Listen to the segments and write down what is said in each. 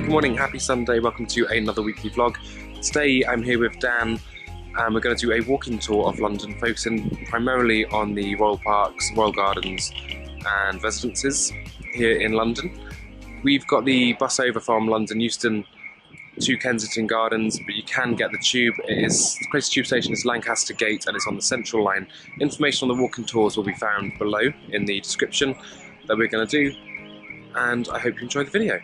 Good morning, happy Sunday, welcome to another weekly vlog. Today I'm here with Dan and we're going to do a walking tour of London, focusing primarily on the royal parks, royal gardens and residences here in London. We've got the bus over from London Euston to Kensington Gardens, but you can get the tube. The closest tube station is Lancaster Gate and it's on the Central line. Information on the walking tours will be found below in the description that we're going to do, and I hope you enjoy the video.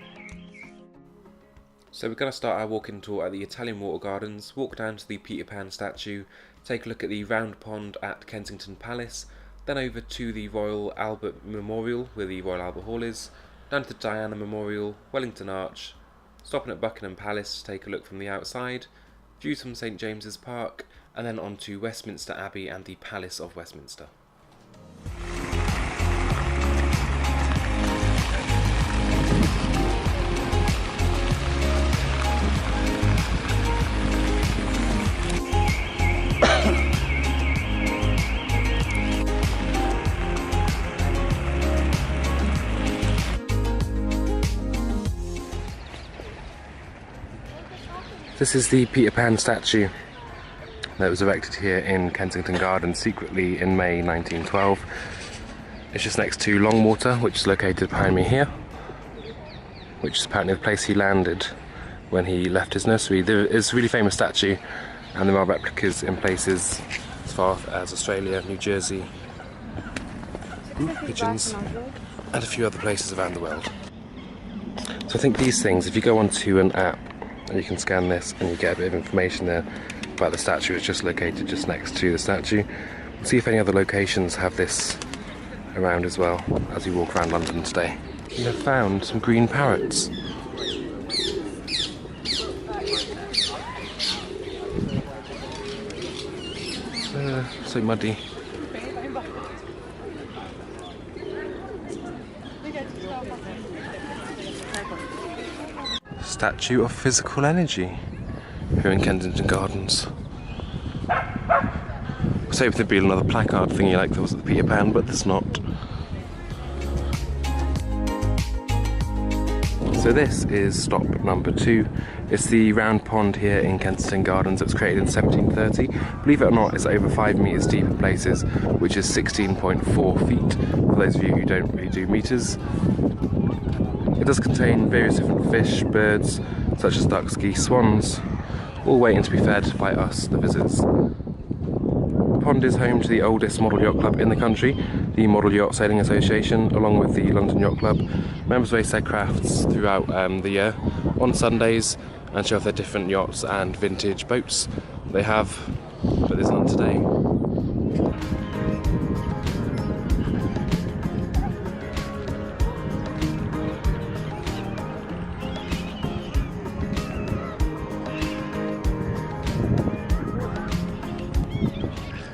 So we're going to start our walking tour at the Italian Water Gardens, walk down to the Peter Pan statue, take a look at the round pond at Kensington Palace, then over to the Royal Albert Memorial where the Royal Albert Hall is, down to the Diana Memorial, Wellington Arch, stopping at Buckingham Palace to take a look from the outside, views from St James's Park, and then on to Westminster Abbey and the Palace of Westminster. This is the Peter Pan statue that was erected here in Kensington Gardens secretly in May 1912. It's just next to Longwater, which is located behind me here, which is apparently the place he landed when he left his nursery. There is a really famous statue, and there are replicas in places as far as Australia, New Jersey, pigeons, and a few other places around the world. So I think these things, if you go onto an app, and you can scan this and you get a bit of information there about the statue. It's just located just next to the statue. We'll see if any other locations have this around as well as we walk around London today. We have found some green parrots. So muddy. Statue of Physical Energy here in Kensington Gardens. I was hoping there'd be another placard thingy like there was at the Peter Pan, but there's not. So this is stop number 2. It's the round pond here in Kensington Gardens. It was created in 1730. Believe it or not, it's over 5 metres deep in places, which is 16.4 feet. For those of you who don't really do metres. It does contain various different fish, birds, such as ducks, geese, swans, all waiting to be fed by us, the visitors. The pond is home to the oldest model yacht club in the country, the Model Yacht Sailing Association, along with the London Yacht Club. Members race their crafts throughout the year on Sundays and show off their different yachts and vintage boats they have, but there's none today.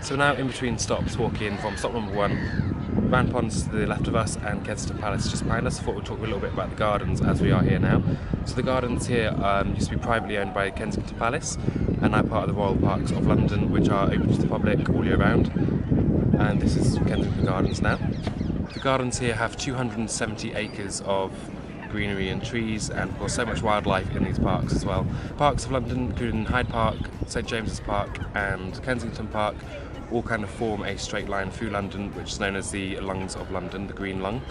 So now in between stops, walking from stop number 1, round ponds to the left of us and Kensington Palace just behind us. I thought we'd talk a little bit about the gardens as we are here now. So the gardens here used to be privately owned by Kensington Palace and now part of the Royal Parks of London, which are open to the public all year round. And this is Kensington Gardens now. The gardens here have 270 acres of greenery and trees, and of course so much wildlife in these parks as well. Parks of London, including Hyde Park, St James's Park and Kensington Park, all kind of form a straight line through London, which is known as the lungs of London, the Green Lung.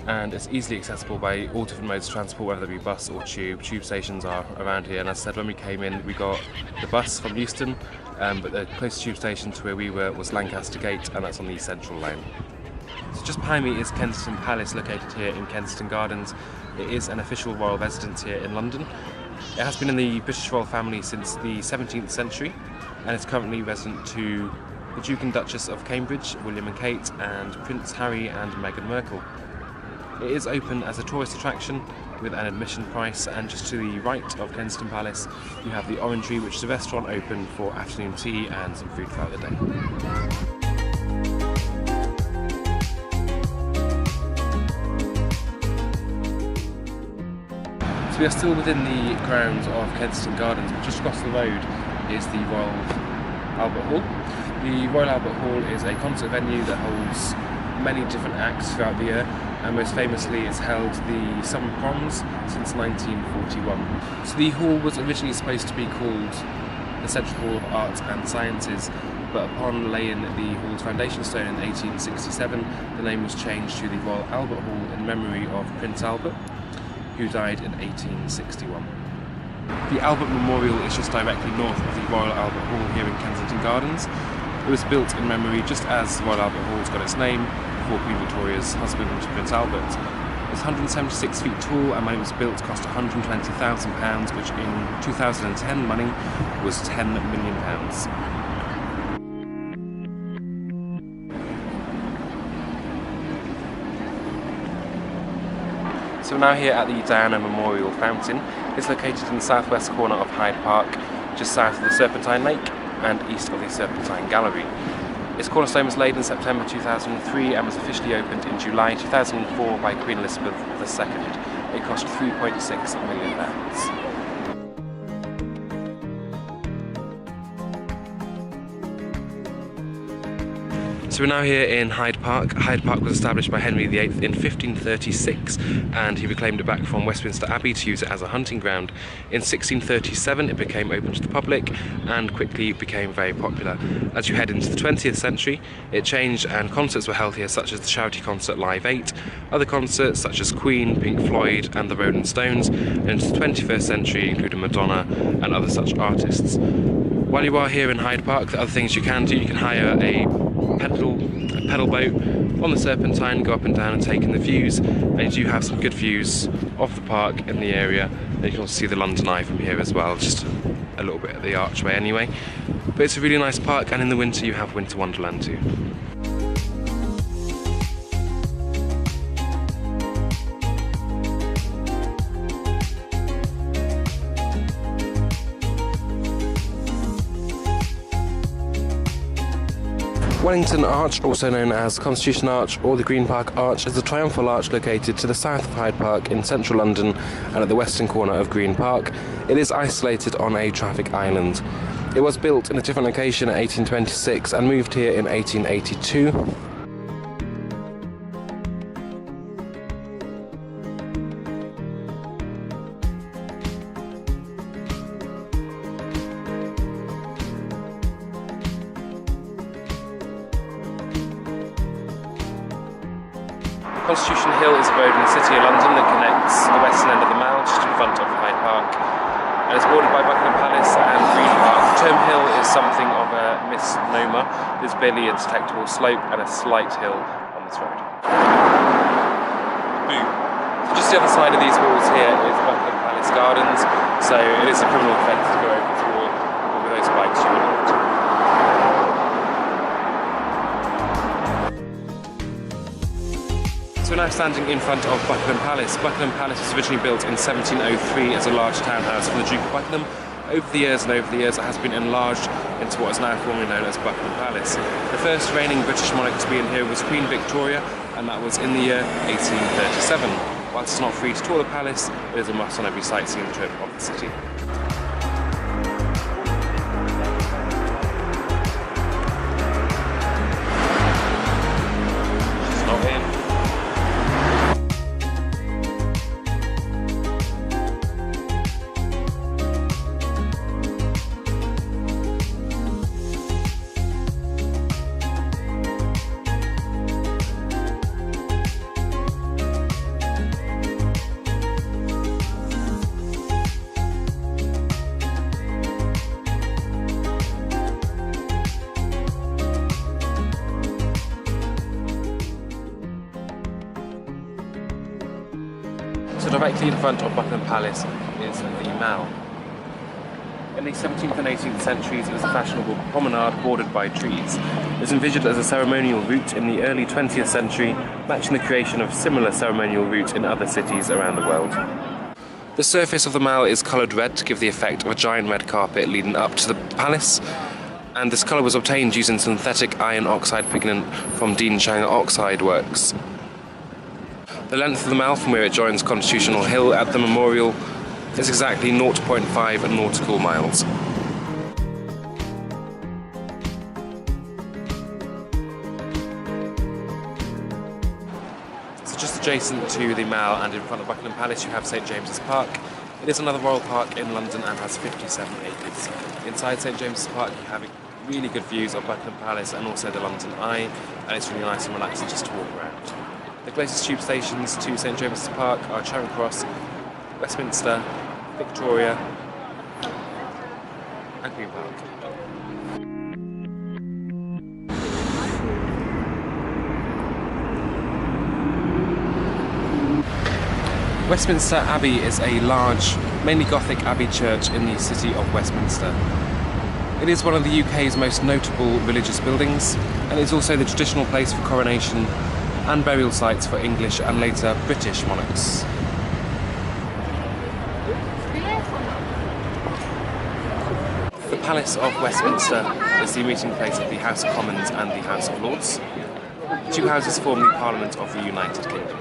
And it's easily accessible by all different modes of transport, whether it be bus or tube. Tube stations are around here, and as I said, when we came in we got the bus from Euston, but the closest tube station to where we were was Lancaster Gate, and that's on the Central line. So just behind me is Kensington Palace, located here in Kensington Gardens. It is an official royal residence here in London. It has been in the British royal family since the 17th century, and it's currently resident to the Duke and Duchess of Cambridge, William and Kate, and Prince Harry and Meghan Markle. It is open as a tourist attraction with an admission price, and just to the right of Kensington Palace you have the Orangery, which is a restaurant open for afternoon tea and some food throughout the day. So we are still within the grounds of Kensington Gardens, but just across the road is the Royal Albert Hall. The Royal Albert Hall is a concert venue that holds many different acts throughout the year, and most famously it's held the summer proms since 1941. So the hall was originally supposed to be called the Central Hall of Arts and Sciences, but upon laying the hall's foundation stone in 1867, the name was changed to the Royal Albert Hall in memory of Prince Albert, who died in 1861. The Albert Memorial is just directly north of the Royal Albert Hall here in Kensington Gardens. It was built in memory, just as the Royal Albert Hall's got its name, for Queen Victoria's husband, Prince Albert. It's 176 feet tall, and when it was built cost £120,000, which in 2010 money was £10 million. So we're now here at the Diana Memorial Fountain. It's located in the southwest corner of Hyde Park, just south of the Serpentine Lake and east of the Serpentine Gallery. Its cornerstone was laid in September 2003 and was officially opened in July 2004 by Queen Elizabeth II. It cost £3.6 million. So we're now here in Hyde Park. Hyde Park was established by Henry VIII in 1536, and he reclaimed it back from Westminster Abbey to use it as a hunting ground. In 1637 it became open to the public and quickly became very popular. As you head into the 20th century, it changed and concerts were held here, such as the charity concert Live 8, other concerts such as Queen, Pink Floyd and the Rolling Stones, and into the 21st century including Madonna and other such artists. While you are here in Hyde Park, the other things you can do, you can hire a pedal boat on the Serpentine, go up and down and take in the views, and you do have some good views of the park in the area, and you can also see the London Eye from here as well, just a little bit of the archway anyway. But it's a really nice park, and in the winter you have Winter Wonderland too. Wellington Arch, also known as Constitution Arch or the Green Park Arch, is a triumphal arch located to the south of Hyde Park in central London and at the western corner of Green Park. It is isolated on a traffic island. It was built in a different location in 1826 and moved here in 1882. Constitution Hill is a road in the City of London that connects the western end of the Mall just in front of Hyde Park, and it's bordered by Buckingham Palace and Green Park. The term hill is something of a misnomer. There's barely a detectable slope and a slight hill on this road. Boom. So just the other side of these walls here is Buckingham Palace Gardens, so it is a criminal offence to go over the wall with those bikes you would not. So we're now standing in front of Buckingham Palace. Buckingham Palace was originally built in 1703 as a large townhouse for the Duke of Buckingham. Over the years it has bbeen enlarged into what is now formally known as Buckingham Palace. The first reigning British monarch to be in here was Queen Victoria, and that was in the year 1837. Whilst it's not free to tour the palace, it is a must on every sightseeing trip of the city. It's not in. So directly in front of Buckingham Palace is the Mall. In the 17th and 18th centuries, it was a fashionable promenade bordered by trees. It was envisioned as a ceremonial route in the early 20th century, matching the creation of similar ceremonial routes in other cities around the world. The surface of the Mall is coloured red to give the effect of a giant red carpet leading up to the palace, and this colour was obtained using synthetic iron oxide pigment from Dean Chang Oxide Works. The length of the Mall from where it joins Constitutional Hill at the Memorial is exactly 0.5 nautical miles. So just adjacent to the Mall and in front of Buckingham Palace you have St James's Park. It is another royal park in London and has 57 acres. Inside St James's Park you have really good views of Buckingham Palace and also the London Eye, and it's really nice and relaxing just to walk around. The closest tube stations to St James's Park are Charing Cross, Westminster, Victoria and Green Park. Westminster Abbey is a large, mainly Gothic abbey church in the city of Westminster. It is one of the UK's most notable religious buildings, and is also the traditional place for coronation and burial sites for English and later British monarchs. The Palace of Westminster is the meeting place of the House of Commons and the House of Lords. The two houses form the Parliament of the United Kingdom.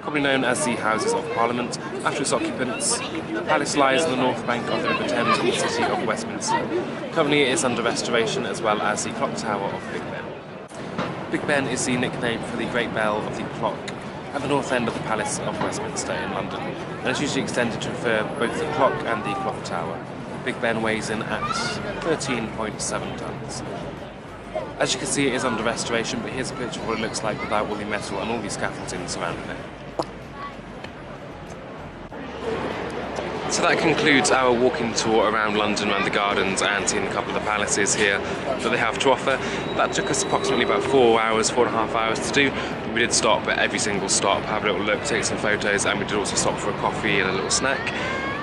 Probably known as the Houses of Parliament, after its occupants, the palace lies on the north bank of the River Thames in the city of Westminster. Currently it is under restoration, as well as the clock tower of Big Ben. Big Ben is the nickname for the great bell of the clock at the north end of the Palace of Westminster in London, and it's usually extended to refer both the clock and the clock tower. Big Ben weighs in at 13.7 tons. As you can see, it is under restoration, but here's a picture of what it looks like without all the metal and all the scaffolding surrounding it. So that concludes our walking tour around London, around the gardens, and seeing a couple of the palaces here that they have to offer. That took us approximately about 4.5 hours to do. We did stop at every single stop, have a little look, take some photos, and we did also stop for a coffee and a little snack.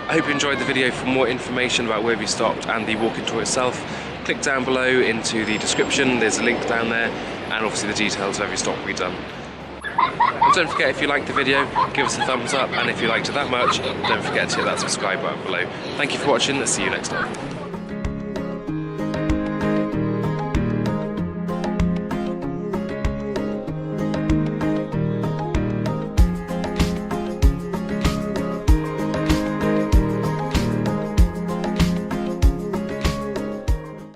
I hope you enjoyed the video. For more information about where we stopped and the walking tour itself, click down below into the description, there's a link down there, and obviously the details of every stop we've done. And don't forget, if you liked the video, give us a thumbs up, and if you liked it that much, don't forget to hit that subscribe button below. Thank you for watching, see you next time.